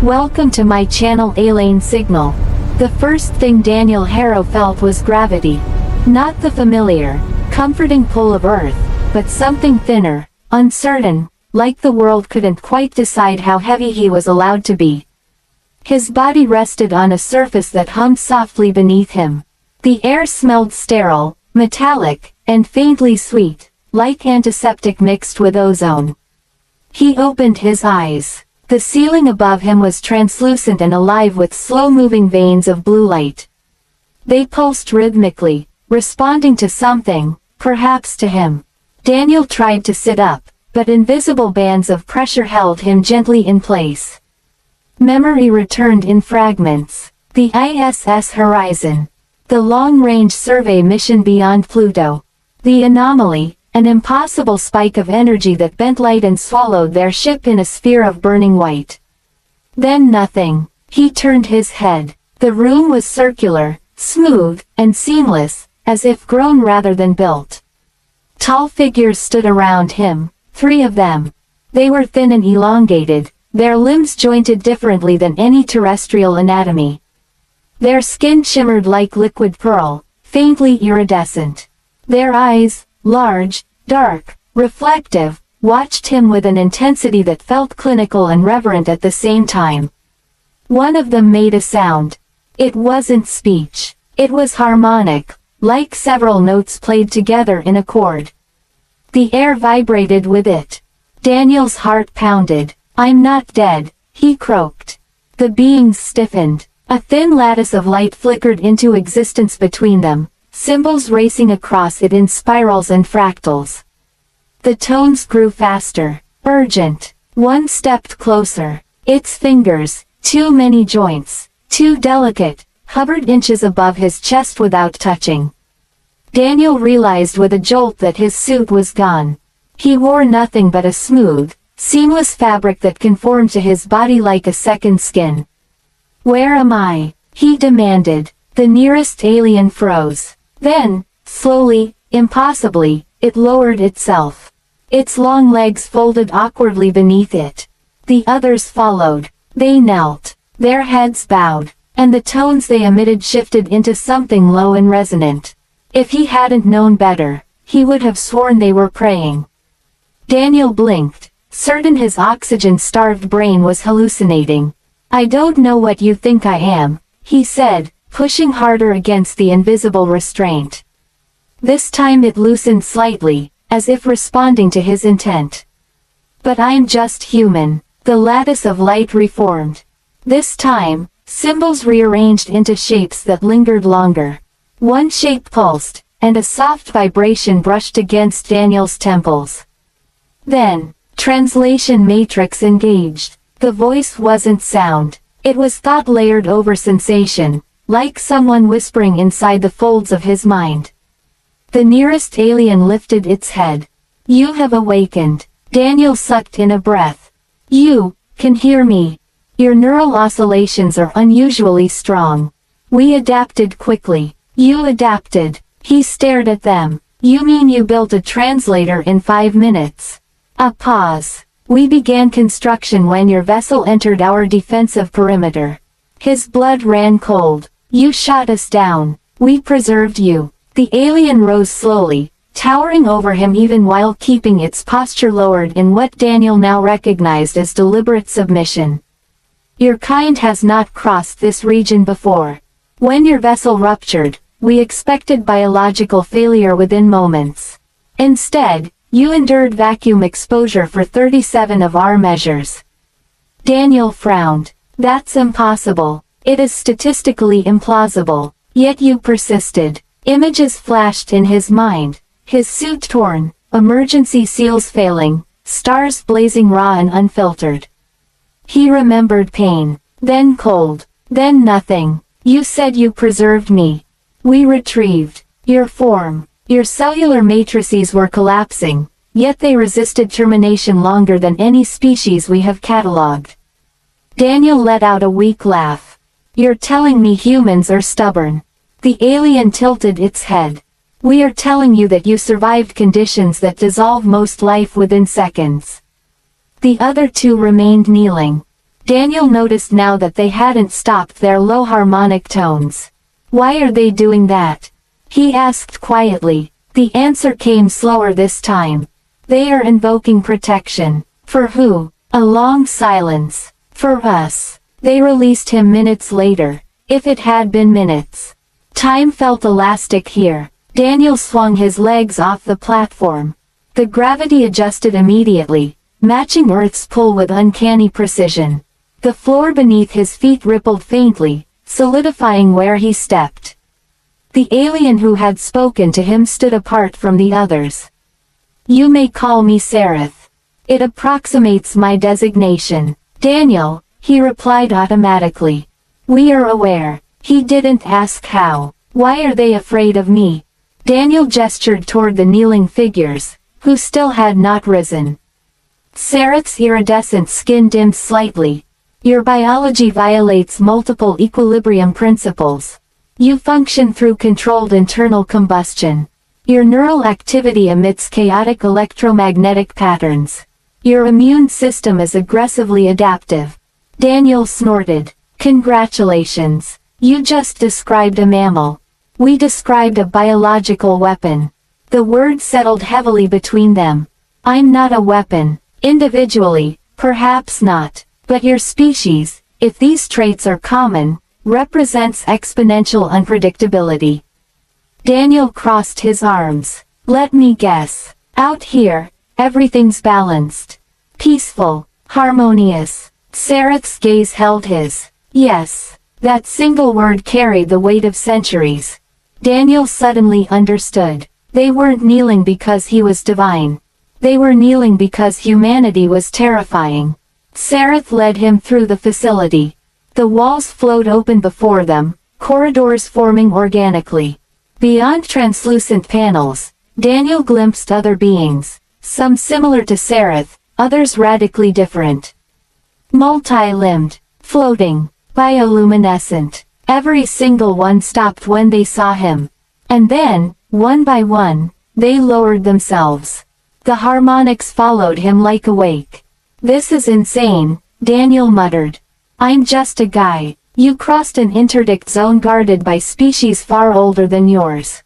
Welcome to my channel Alien Signal. The first thing Daniel Harrow felt was gravity. Not the familiar, comforting pull of Earth, but something thinner, uncertain, like the world couldn't quite decide how heavy he was allowed to be. His body rested on a surface that hummed softly beneath him. The air smelled sterile, metallic, and faintly sweet, like antiseptic mixed with ozone. He opened his eyes. The ceiling above him was translucent and alive with slow-moving veins of blue light. They pulsed rhythmically, responding to something, perhaps to him. Daniel tried to sit up, but invisible bands of pressure held him gently in place. Memory returned in fragments. The ISS Horizon. The long-range survey mission beyond Pluto. The anomaly, an impossible spike of energy that bent light and swallowed their ship in a sphere of burning white. Then nothing. He turned his head. The room was circular, smooth, and seamless, as if grown rather than built. Tall figures stood around him, 3 of them. They were thin and elongated, their limbs jointed differently than any terrestrial anatomy. Their skin shimmered like liquid pearl, faintly iridescent. Their eyes, large, dark, reflective, watched him with an intensity that felt clinical and reverent at the same time. One of them made a sound. It wasn't speech. It was harmonic, like several notes played together in a chord. The air vibrated with it. Daniel's heart pounded. "I'm not dead," he croaked. The beings stiffened. A thin lattice of light flickered into existence between them, symbols racing across it in spirals and fractals. The tones grew faster, urgent. One stepped closer. Its fingers, too many joints, too delicate, hovered inches above his chest without touching. Daniel realized with a jolt that his suit was gone. He wore nothing but a smooth, seamless fabric that conformed to his body like a second skin. "Where am I?" he demanded. The nearest alien froze. Then, slowly, impossibly, it lowered itself. Its long legs folded awkwardly beneath it. The others followed. They knelt. Their heads bowed, and the tones they emitted shifted into something low and resonant. If he hadn't known better, he would have sworn they were praying. Daniel blinked, certain his oxygen-starved brain was hallucinating. "I don't know what you think I am," he said, pushing harder against the invisible restraint. This time it loosened slightly, as if responding to his intent. "But I'm just human." The lattice of light reformed. This time, symbols rearranged into shapes that lingered longer. One shape pulsed, and a soft vibration brushed against Daniel's temples. Then, translation matrix engaged. The voice wasn't sound. It was thought layered over sensation, like someone whispering inside the folds of his mind. The nearest alien lifted its head. "You have awakened." Daniel sucked in a breath. "You can hear me. Your neural oscillations are unusually strong. We adapted quickly." "You adapted?" He stared at them. "You mean you built a translator in 5 minutes?" A pause. "We began construction when your vessel entered our defensive perimeter." His blood ran cold. "You shot us down. We preserved you." The alien rose slowly, towering over him even while keeping its posture lowered in what Daniel now recognized as deliberate submission. "Your kind has not crossed this region before. When your vessel ruptured, we expected biological failure within moments. Instead, you endured vacuum exposure for 37 of our measures." Daniel frowned. "That's impossible. It is statistically implausible." Yet you persisted. Images flashed in his mind. His suit torn, emergency seals failing, stars blazing raw and unfiltered. He remembered pain. Then cold. Then nothing. "You said you preserved me. We retrieved your form." Your cellular matrices were collapsing, yet they resisted termination longer than any species we have catalogued. Daniel let out a weak laugh. "You're telling me humans are stubborn." The alien tilted its head. "We are telling you that you survived conditions that dissolve most life within seconds." The other 2 remained kneeling. Daniel noticed now that they hadn't stopped their low harmonic tones. Why are they doing that? He asked quietly. The answer came slower this time. They are invoking protection. For who? A long silence. For us. They released him minutes later. If it had been minutes. Time felt elastic here. Daniel swung his legs off the platform. The gravity adjusted immediately, matching Earth's pull with uncanny precision. The floor beneath his feet rippled faintly, solidifying where he stepped. The alien who had spoken to him stood apart from the others. You may call me Seraph. It approximates my designation. Daniel, he replied automatically. We are aware. He didn't ask how. Why are they afraid of me? Daniel gestured toward the kneeling figures, who still had not risen. Seraph's iridescent skin dimmed slightly. Your biology violates multiple equilibrium principles. You function through controlled internal combustion. Your neural activity emits chaotic electromagnetic patterns. Your immune system is aggressively adaptive. Daniel snorted. Congratulations. You just described a mammal. We described a biological weapon. The word settled heavily between them. I'm not a weapon. Individually, perhaps not. But your species, if these traits are common, represents exponential unpredictability. Daniel crossed his arms. Let me guess. Out here, everything's balanced. Peaceful. Harmonious. Seraph's gaze held his. Yes. That single word carried the weight of centuries. Daniel suddenly understood. They weren't kneeling because he was divine. They were kneeling because humanity was terrifying. Seraph led him through the facility. The walls flowed open before them, corridors forming organically. Beyond translucent panels, Daniel glimpsed other beings, some similar to Seraph, others radically different. Multi-limbed, floating, bioluminescent. Every single one stopped when they saw him. And then, one by one, they lowered themselves. The harmonics followed him like a wake. This is insane, Daniel muttered. I'm just a guy. You crossed an interdict zone guarded by species far older than yours.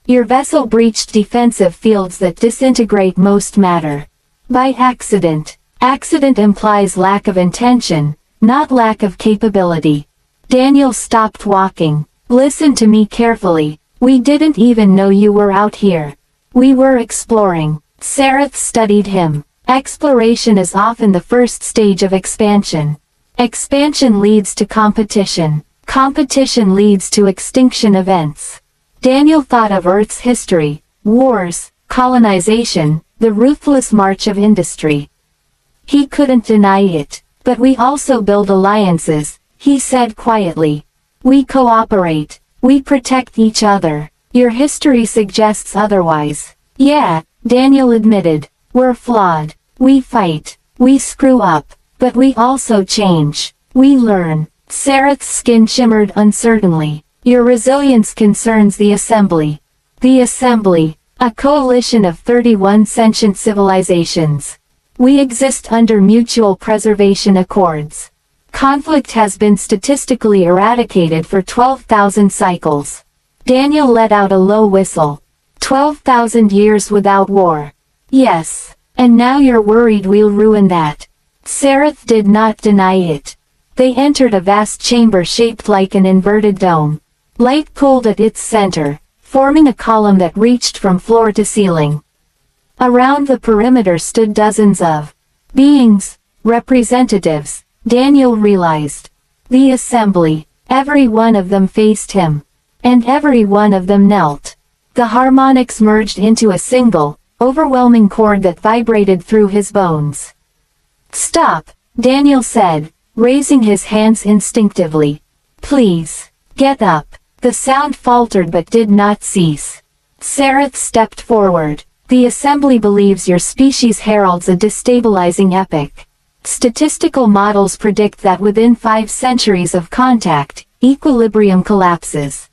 Your vessel breached defensive fields that disintegrate most matter. By accident. Accident implies lack of intention, not lack of capability. Daniel stopped walking. Listen to me carefully. We didn't even know you were out here. We were exploring. Seraph studied him. Exploration is often the first stage of expansion. Expansion leads to competition. Competition leads to extinction events. Daniel thought of Earth's history, wars, colonization, the ruthless march of industry. He couldn't deny it. But we also build alliances, he said quietly. We cooperate. We protect each other. Your history suggests otherwise. Yeah, Daniel admitted. We're flawed. We fight. We screw up. But we also change. We learn. Seraph's skin shimmered uncertainly. Your resilience concerns the Assembly. The Assembly, a coalition of 31 sentient civilizations. We exist under mutual preservation accords. Conflict has been statistically eradicated for 12,000 cycles. Daniel let out a low whistle. 12,000 years without war. Yes. And now you're worried we'll ruin that. Seraph did not deny it. They entered a vast chamber shaped like an inverted dome. Light pulled at its center, forming a column that reached from floor to ceiling. Around the perimeter stood dozens of beings, representatives, Daniel realized. The Assembly, every one of them faced him. And every one of them knelt. The harmonics merged into a single, overwhelming chord that vibrated through his bones. Stop, Daniel said, raising his hands instinctively. Please, get up. The sound faltered but did not cease. Seraph stepped forward. The Assembly believes your species heralds a destabilizing epoch. Statistical models predict that within 5 centuries of contact, equilibrium collapses.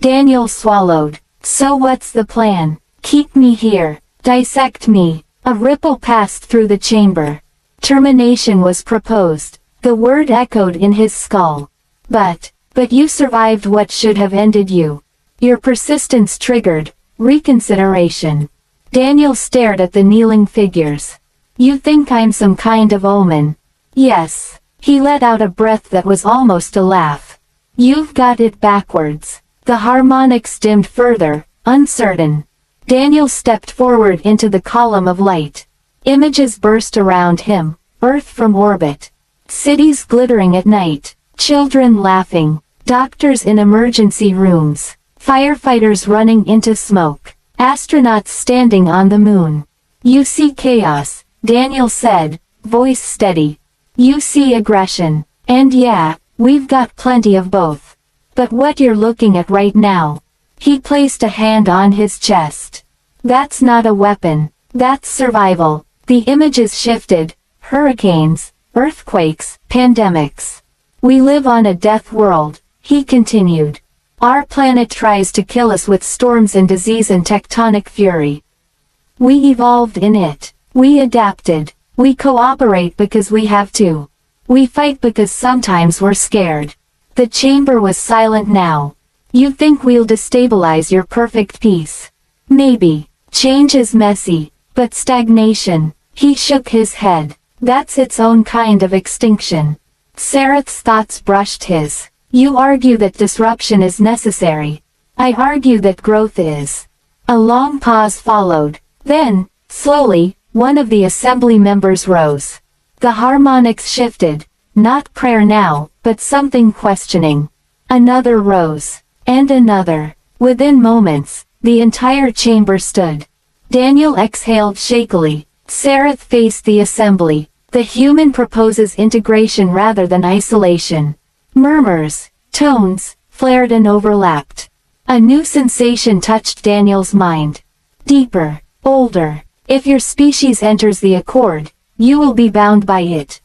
Daniel swallowed. So what's the plan? Keep me here. Dissect me. A ripple passed through the chamber. Termination was proposed. The word echoed in his skull. But you survived what should have ended you. Your persistence triggered reconsideration. Daniel stared at the kneeling figures. You think I'm some kind of omen? Yes. He let out a breath that was almost a laugh. You've got it backwards. The harmonics dimmed further, uncertain. Daniel stepped forward into the column of light. Images burst around him, Earth from orbit. Cities glittering at night, children laughing, doctors in emergency rooms, firefighters running into smoke, astronauts standing on the moon. You see chaos, Daniel said, voice steady. You see aggression. And yeah, we've got plenty of both. But what you're looking at right now. He placed a hand on his chest. That's not a weapon. That's survival. The images shifted. Hurricanes, earthquakes, pandemics. We live on a death world, he continued. Our planet tries to kill us with storms and disease and tectonic fury. We evolved in it. We adapted. We cooperate because we have to. We fight because sometimes we're scared. The chamber was silent now. You think we'll destabilize your perfect peace? Maybe. Change is messy, but stagnation. He shook his head. That's its own kind of extinction. Sareth's thoughts brushed his. You argue that disruption is necessary. I argue that growth is. A long pause followed. Then, slowly, one of the assembly members rose. The harmonics shifted. Not prayer now, but something questioning. Another rose. And another. Within moments, the entire chamber stood. Daniel exhaled shakily. Sareth faced the assembly. The human proposes integration rather than isolation. Murmurs, tones, flared and overlapped. A new sensation touched Daniel's mind. Deeper, older. If your species enters the accord, you will be bound by it.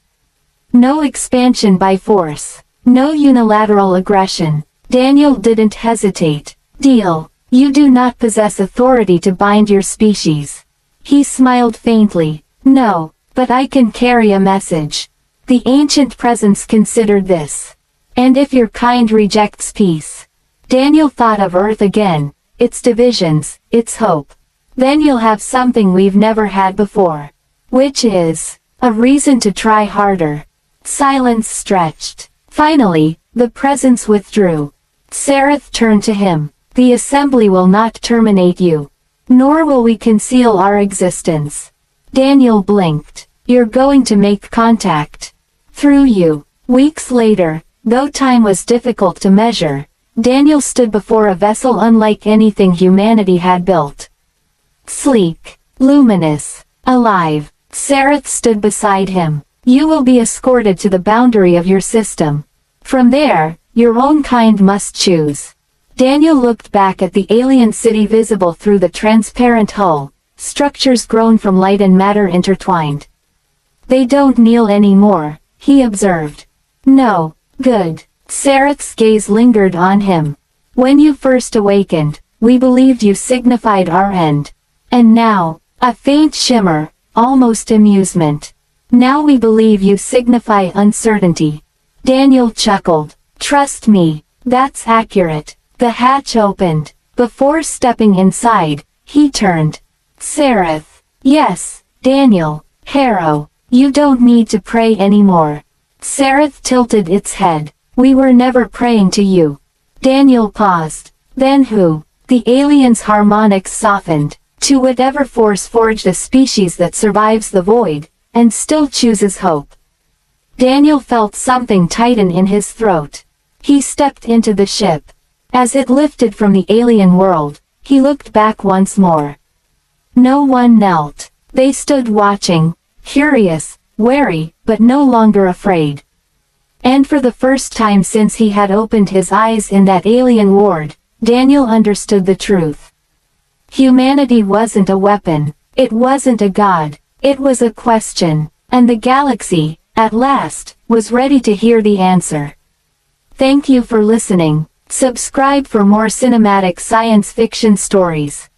No expansion by force. No unilateral aggression. Daniel didn't hesitate. Deal. You do not possess authority to bind your species. He smiled faintly. No, but I can carry a message. The ancient presence considered this. And if your kind rejects peace. Daniel thought of Earth again, its divisions, its hope. Then you'll have something we've never had before. Which is, a reason to try harder. Silence stretched. Finally, the presence withdrew. Sareth turned to him. The assembly will not terminate you. Nor will we conceal our existence. Daniel blinked. You're going to make contact. Through you. Weeks later, though time was difficult to measure, Daniel stood before a vessel unlike anything humanity had built. Sleek, luminous, alive. Sareth stood beside him. You will be escorted to the boundary of your system. From there, your own kind must choose. Daniel looked back at the alien city visible through the transparent hull, structures grown from light and matter intertwined. They don't kneel anymore, he observed. No, good. Sareth's gaze lingered on him. When you first awakened, we believed you signified our end. And now, a faint shimmer, almost amusement. Now we believe you signify uncertainty. Daniel chuckled. Trust me, that's accurate. The hatch opened. Before stepping inside, he turned. Sareth. Yes, Daniel, Harrow, you don't need to pray anymore. Sareth tilted its head. We were never praying to you. Daniel paused. Then who? The alien's harmonics softened. To whatever force forged a species that survives the void, and still chooses hope. Daniel felt something tighten in his throat. He stepped into the ship. As it lifted from the alien world, he looked back once more. No one knelt. They stood watching, curious, wary, but no longer afraid. And for the first time since he had opened his eyes in that alien ward, Daniel understood the truth. Humanity wasn't a weapon. It wasn't a god. It was a question. And the galaxy, at last, was ready to hear the answer. Thank you for listening. Subscribe for more cinematic science fiction stories.